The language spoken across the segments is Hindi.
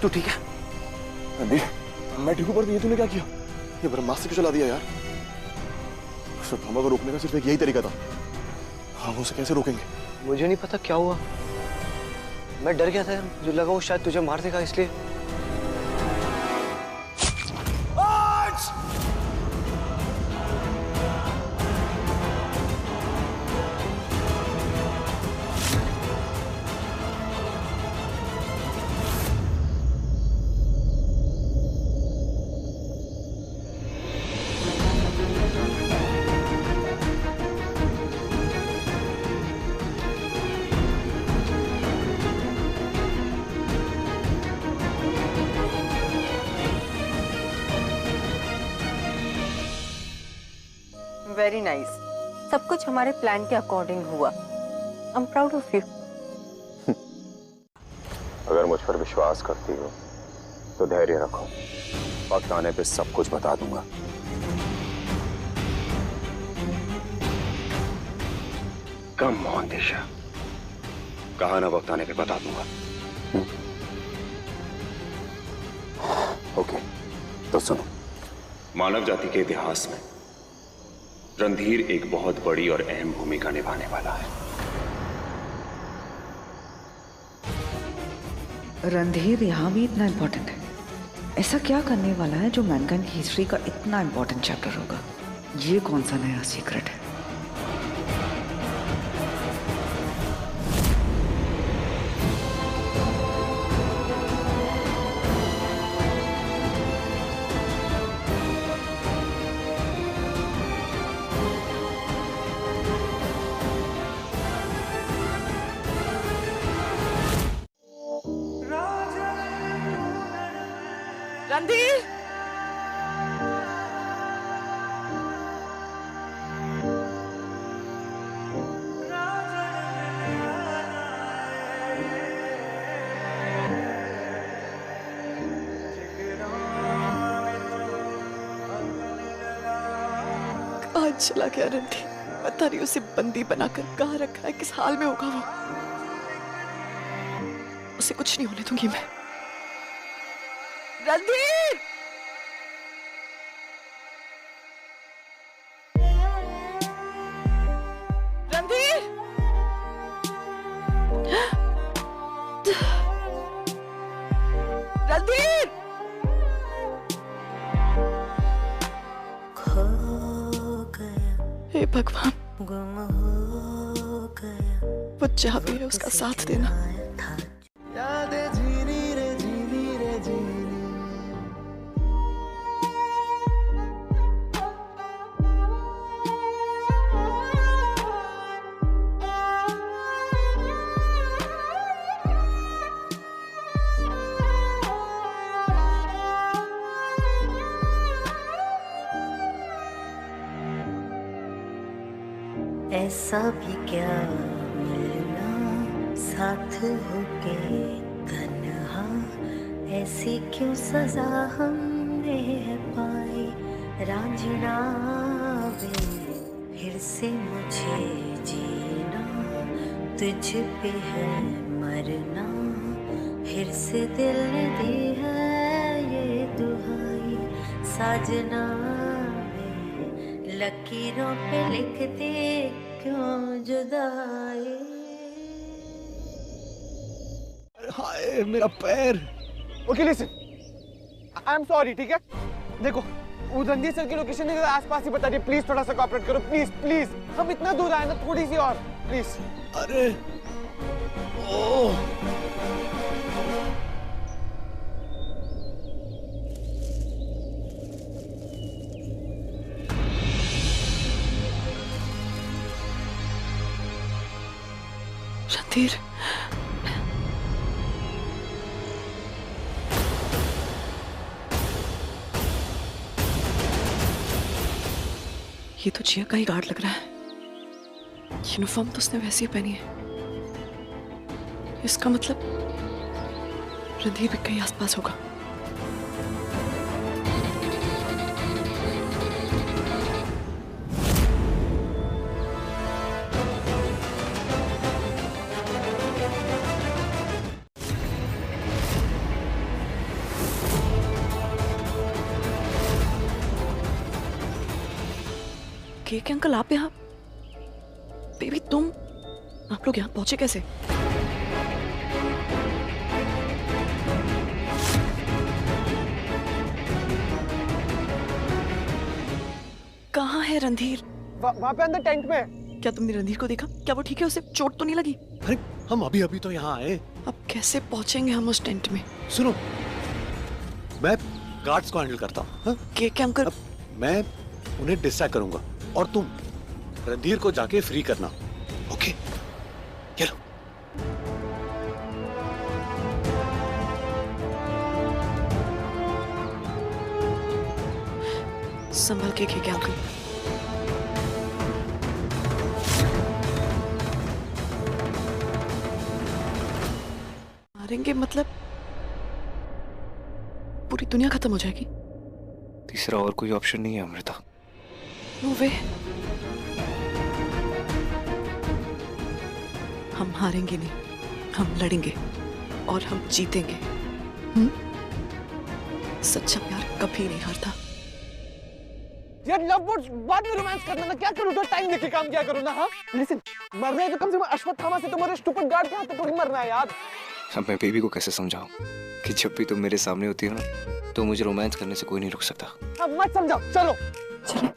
तू ठीक है? रणधीर, मैं ठीक हूँ, पर ये तूने क्या किया? ये ब्रह्मास्त्र क्यों चला दिया यार? सत्यभामा को रोकने का सिर्फ एक यही तरीका था। हम उसे कैसे रोकेंगे? मुझे नहीं पता क्या हुआ, मैं डर गया था, मुझे लगा वो शायद तुझे मार देगा इसलिए। Very nice. सब कुछ हमारे प्लान के अकॉर्डिंग हुआ। I am proud of you. अगर मुझ पर विश्वास करती हो तो धैर्य रखो, वक्त आने पे सब कुछ बता दूंगा। कम ऑन दिशा, कहा ना वक्त आने पे बता दूंगा। ओके, तो सुनो। मानव जाति के इतिहास में रणधीर एक बहुत बड़ी और अहम भूमिका निभाने वाला है। रणधीर यहाँ भी इतना इम्पोर्टेंट है? ऐसा क्या करने वाला है जो मैनकाइंड की हिस्ट्री का इतना इम्पोर्टेंट चैप्टर होगा? ये कौन सा नया सीक्रेट है? रणधीर, आज चला गया रणधीर। पता नहीं उसे बंदी बनाकर कहाँ रखा है, किस हाल में होगा वो। उसे कुछ नहीं होने दूंगी मैं। रणधीर, रणधीर, रणधीर। हे भगवान, वो जहाँ भी है उसका साथ देना। ऐसा भी क्या मिलना साथ होके तन्हा, ऐसी क्यों सजा हमने पाई रांझना वे। फिर से मुझे जीना, तुझ पे है मरना, फिर से दिल ने दी है ये दुहाई साजना वे। लकीरों पे लिख दे क्यों जुदाई। हाय मेरा पैर। Okay listen, I am sorry, ठीक है? देखो वो रणधीर सर की लोकेशन है, आसपास ही बता दिए। प्लीज थोड़ा सा कोऑपरेट करो, प्लीज प्लीज। हम इतना दूर आए ना, थोड़ी सी और प्लीज। अरे ओह, रणधीर, ये तो जिया का ही गार्ड लग रहा है। यूनिफॉर्म तो उसने वैसे ही पहनी है। इसका मतलब रणधीर भी कहीं आसपास होगा। के अंकल आप यहाँ? बेबी तुम, आप लोग यहाँ पहुंचे कैसे? कहाँ है रणधीर? वहाँ पे अंदर टेंट में। क्या तुमने रणधीर को देखा? क्या वो ठीक है? उसे चोट तो नहीं लगी? अरे हम अभी अभी तो यहाँ आए। अब कैसे पहुंचेंगे हम उस टेंट में? सुनो, मैं गार्ड्स को हैंडल करता हूँ। के अंकल? मैं उन्हें डिस्ट्रैक्ट करूंगा और तुम रणधीर को जाके फ्री करना। ओके, चलो। संभल के अंकल। मारेंगे मतलब पूरी दुनिया खत्म हो जाएगी? तीसरा और कोई ऑप्शन नहीं है अमृता। नो वे। हम हारेंगे नहीं, हम लड़ेंगे और हम जीतेंगे। सच्चा प्यार कभी नहीं हारता। यार लव वर्ड्स बाद में रोमांस करना ना, क्या करूं? तो टाइम देके काम किया करूं ना। हाँ लिसन, मरना है तो कम से कम अश्वत्थामा से तुम्हारे स्टूपिड गार्ड के हाथ थोड़ी मरना है यार। अब मैं बेबी को कैसे समझाऊं कि जब भी तुम मेरे सामने होती हो ना तो मुझे रोमांस करने से कोई नहीं रोक सकता। अब मत समझाओ, चलो। चलो।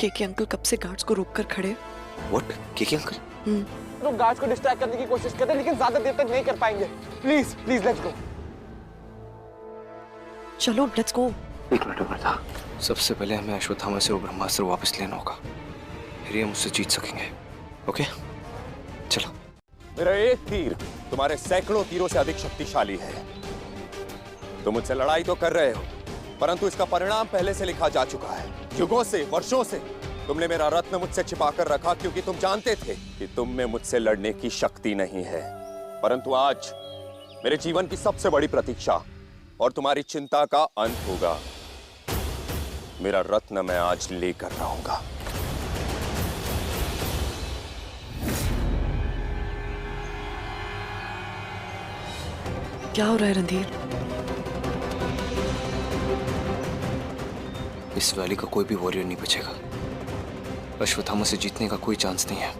के अंकल कब से गार्ड्स को रोक कर खड़े? व्हाट? के अंकल? लोग गार्ड्स को डिस्ट्रैक्ट करने की कोशिश करते हैं लेकिन ज्यादा देर तक नहीं कर पाएंगे। Please please let's go. चलो लेट्स गो। एक मिनट अमृता, सबसे पहले हमें अश्वत्थामा से वो ब्रह्मास्त्र वापस लेना होगा, फिर हम उससे जीत सकेंगे। ओके चलो। मेरा एक तीर तुम्हारे सैकड़ों तीरों से अधिक शक्तिशाली है। तुम मुझसे लड़ाई तो कर रहे हो, परंतु इसका परिणाम पहले से लिखा जा चुका है। युगों से, वर्षों से तुमने मेरा रत्न मुझसे छिपा कर रखा क्योंकि तुम जानते थे कि तुम में मुझसे लड़ने की शक्ति नहीं है। परंतु आज मेरे जीवन की सबसे बड़ी प्रतीक्षा और तुम्हारी चिंता का अंत होगा। मेरा रत्न मैं आज लेकर रहूंगा। क्या हो रहा है रणधीर? इस वैली का कोई भी वॉरियर नहीं बचेगा। अश्वत्थामा से जीतने का कोई चांस नहीं है।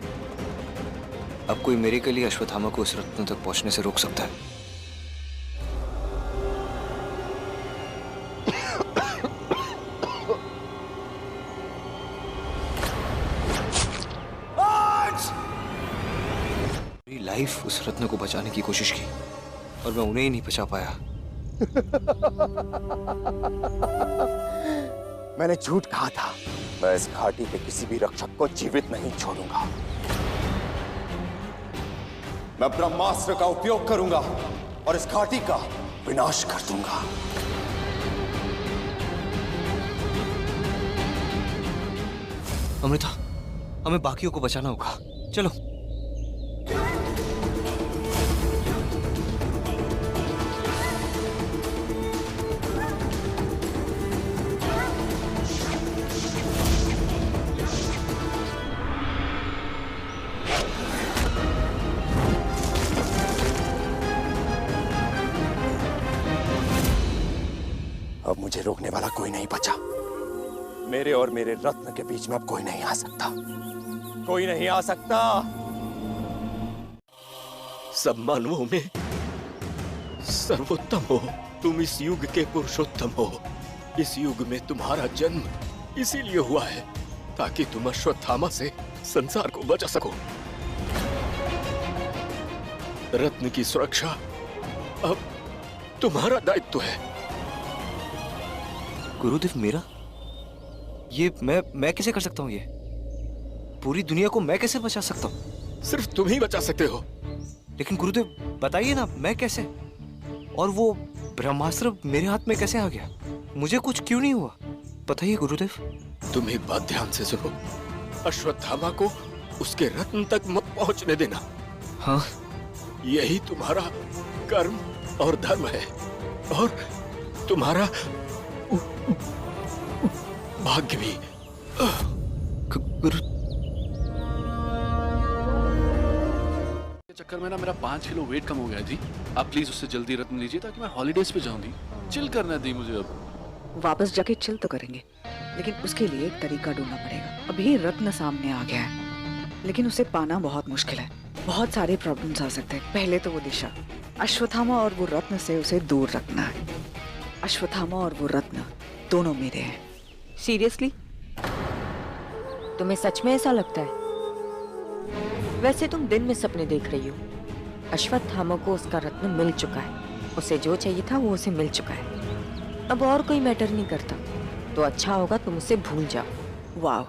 अब कोई मेरे के लिए अश्वत्थामा को उस रत्न तक पहुंचने से रोक सकता है। मेरी लाइफ उस रत्न को बचाने की कोशिश की और मैं उन्हें ही नहीं बचा पाया। मैंने झूठ कहा था। मैं इस घाटी के किसी भी रक्षक को जीवित नहीं छोड़ूंगा। मैं ब्रह्मास्त्र का उपयोग करूंगा और इस घाटी का विनाश कर दूंगा। अमृता, हमें बाकियों को बचाना होगा। चलो। अब मुझे रोकने वाला कोई नहीं बचा। मेरे और मेरे रत्न के बीच में अब कोई नहीं आ सकता। कोई नहीं आ सकता। सब मानवों में सर्वोत्तम हो, तुम इस युग के पुरुषोत्तम हो। इस युग में तुम्हारा जन्म इसीलिए हुआ है ताकि तुम अश्वत्थामा से संसार को बचा सको। रत्न की सुरक्षा अब तुम्हारा दायित्व है। गुरुदेव, मेरा ये मैं कैसे कर सकता हूँ? ये पूरी दुनिया को मैं कैसे बचा सकता हूँ? सिर्फ तुम ही बचा सकते हो। लेकिन गुरुदेव बताइए ना, मैं कैसे? और वो ब्रह्मास्त्र मेरे हाथ में कैसे आ गया? मुझे कुछ क्यों नहीं हुआ? बताइए गुरुदेव। तुम एक बात ध्यान से सुनो, अश्वत्थामा को उसके रत्न तक मत पहुंचने देना। हाँ, यही तुम्हारा कर्म और धर्म है और तुम्हारा भाग्य भी। गुरु, चक्कर में ना मेरा 5 किलो वेट कम हो गया जी। आप प्लीज उससे जल्दी रत्न लीजिए ताकि मैं हॉलीडेज पे जाऊं दी। चिल करना दी मुझे। अब वापस जाके चिल तो करेंगे। लेकिन उसके लिए एक तरीका ढूंढना पड़ेगा। अभी रत्न सामने आ गया है, लेकिन उसे पाना बहुत मुश्किल है। बहुत सारे प्रॉब्लम्स आ सकते हैं। पहले तो वो दिशा, अश्वत्थामा और वो रत्न से उसे दूर रखना है। अश्वत्थामा और वो रत्न दोनों मेरे हैं। सीरियसली? तुम्हें सच में ऐसा लगता है? वैसे तुम दिन में सपने देख रही हो। अश्वत्थामा को उसका रत्न मिल चुका है। उसे जो चाहिए था वो उसे मिल चुका है। अब और कोई मैटर नहीं करता। तो अच्छा होगा तुम उसे भूल जाओ। वाह,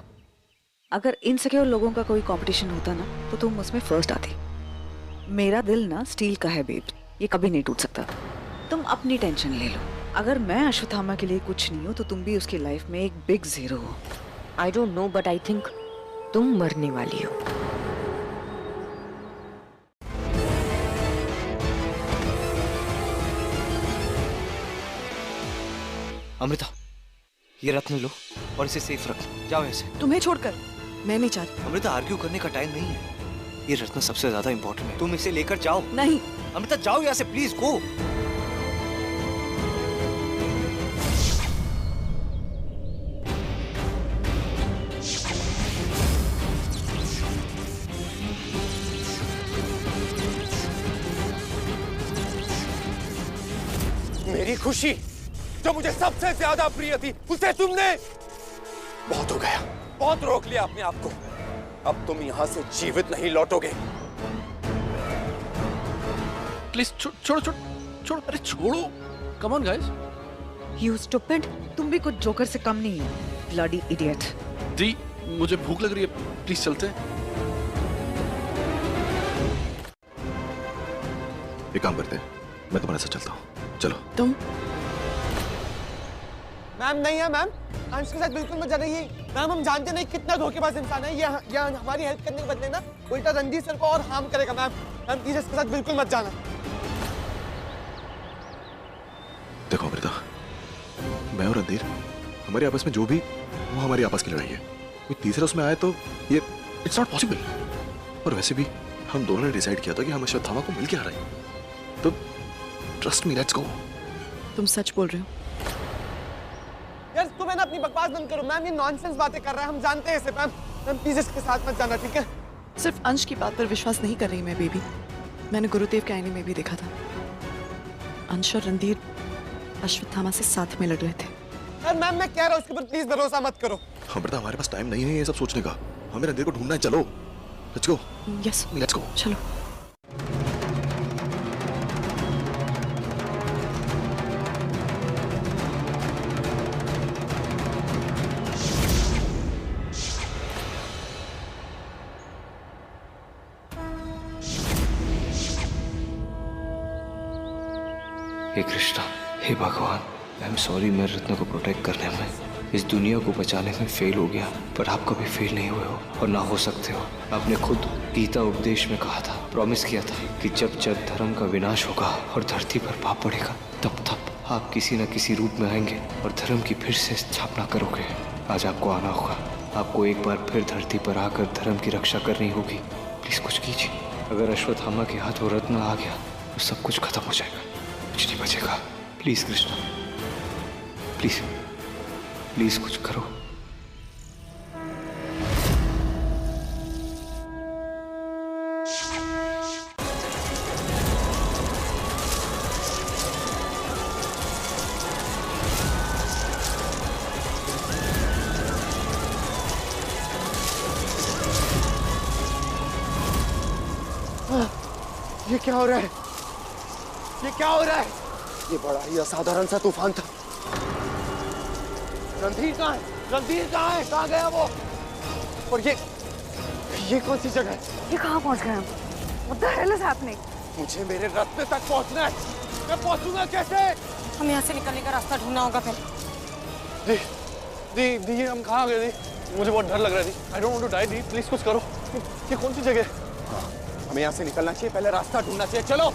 अगर इनसिक्योर लोगों का कोई कंपटीशन होता ना तो तुम उसमें फर्स्ट आती। मेरा दिल ना स्टील का है बेब, ये कभी नहीं टूट सकता। तुम अपनी टेंशन ले लो। अगर मैं अश्वत्थामा के लिए कुछ नहीं हूँ तो तुम भी उसकी लाइफ में एक बिग जीरो हो। I don't know but I think तुम मरने वाली हो। अमृता, ये रत्न लो और इसे सेफ रखो। जाओ ऐसे। तुम्हें छोड़कर मैं नहीं चाहती। अमृता, आर्ग्यू करने का टाइम नहीं है। ये रत्न सबसे ज्यादा इंपॉर्टेंट है। तुम इसे लेकर जाओ। नहीं अमृता, जाओ यहाँ से प्लीज, गो। मेरी खुशी जो मुझे सबसे ज्यादा प्रिय थी, उसे तुमने बहुत हो गया। बहुत रोक लिया अपने आप को। अब तुम यहां से जीवित नहीं लौटोगे। प्लीज छोड़ो छोड़ो छोड़ो, अरे छोड़ो। Come on guys. You stupid. तुम भी कुछ जोकर से कम नहीं हो, ब्लडी इडियट। दी, मुझे भूख लग रही है, प्लीज चलते हैं। एक काम करते हैं, मैं तुम्हारे साथ चलता हूँ। चलो। तुम? मैम नहीं है मैम, अंश के साथ बिल्कुल मत जाना। ये मैम हम जानते नहीं कितना धोखेबाज इंसान है। ये हमारी हेल्प करने के बदले ना उल्टा रणधीर सर को और हार्म करेगा। मैम मैम प्लीज इसके साथ बिल्कुल मत जाना। देखो अमृता, मैं और रणधीर, हमारे आपस में जो भी, वो हमारी आपस की लड़ाई है। कोई तीसरा उसमें आए तो ये इट्स नॉट पॉसिबल। और वैसे भी हम दोनों ने डिसाइड किया था कि हम अश्वत्थामा को मिलके हराएंगे। तो ट्रस्ट मी, लेट्स गो। तुम सच बोल रहे हो? यार तुम है ना अपनी बकवास बंद करो। मैम ये नॉनसेंस बातें कर रहा है, हम जानते हैं इसे। मैम मैम प्लीज इसके साथ मत जाना, ठीक है? सिर्फ अंश की बात पर विश्वास नहीं कर रही मैं बेबी। मैंने गुरुदेव के आईने में भी देखा था, अंश और रणधीर अश्वत्थामा से साथ में लड़ रहे थे। यार मैम मैं कह रहा हूँ उसके ऊपर प्लीज भरोसा मत करो। अमृता, हमारे पास टाइम नहीं है ये सब सोचने का। हमें रणधीर को ढूंढना है। चलो let's go. Yes let's go. चलो। हे कृष्णा, हे भगवान, आई एम सॉरी। मैं रत्न को प्रोटेक्ट करने में, इस दुनिया को बचाने में फेल हो गया, पर आप कभी फेल नहीं हुए हो और ना हो सकते हो। आपने खुद गीता उपदेश में कहा था, प्रॉमिस किया था कि जब जब धर्म का विनाश होगा और धरती पर पाप पड़ेगा, तब तब आप किसी न किसी रूप में आएंगे और धर्म की फिर से स्थापना करोगे। आज आपको आना होगा। आपको एक बार फिर धरती पर आकर धर्म की रक्षा करनी होगी। प्लीज कुछ कीजिए। अगर अश्वत्थामा के हाथ वो रत्न आ गया तो सब कुछ खत्म हो जाएगा, कुछ नहीं बचेगा। प्लीज कृष्णा, प्लीज प्लीज कुछ करो। ये क्या हो रहा है? ये क्या हो रहा है? ये बड़ा ही असाधारण सा तूफान था। रणधीर कहाँ है? रणधीर कहाँ है? कहाँ गया वो? और ये कौन सी जगह है? ये कहाँ पहुँच गए हम? What the hell is happening? मुझे मेरे रत्न तक पहुंचना है। मैं पहुंचूंगा कैसे? हम यहाँ से निकलने का रास्ता ढूंढना होगा फिर। दी हम कहाँ गए? दी मुझे बहुत डर लग रहा है। दी I don't want to die. दी प्लीज कुछ करो। ये कौन सी जगह है? हमें यहाँ से निकलना चाहिए, पहले रास्ता ढूंढना चाहिए। चलो।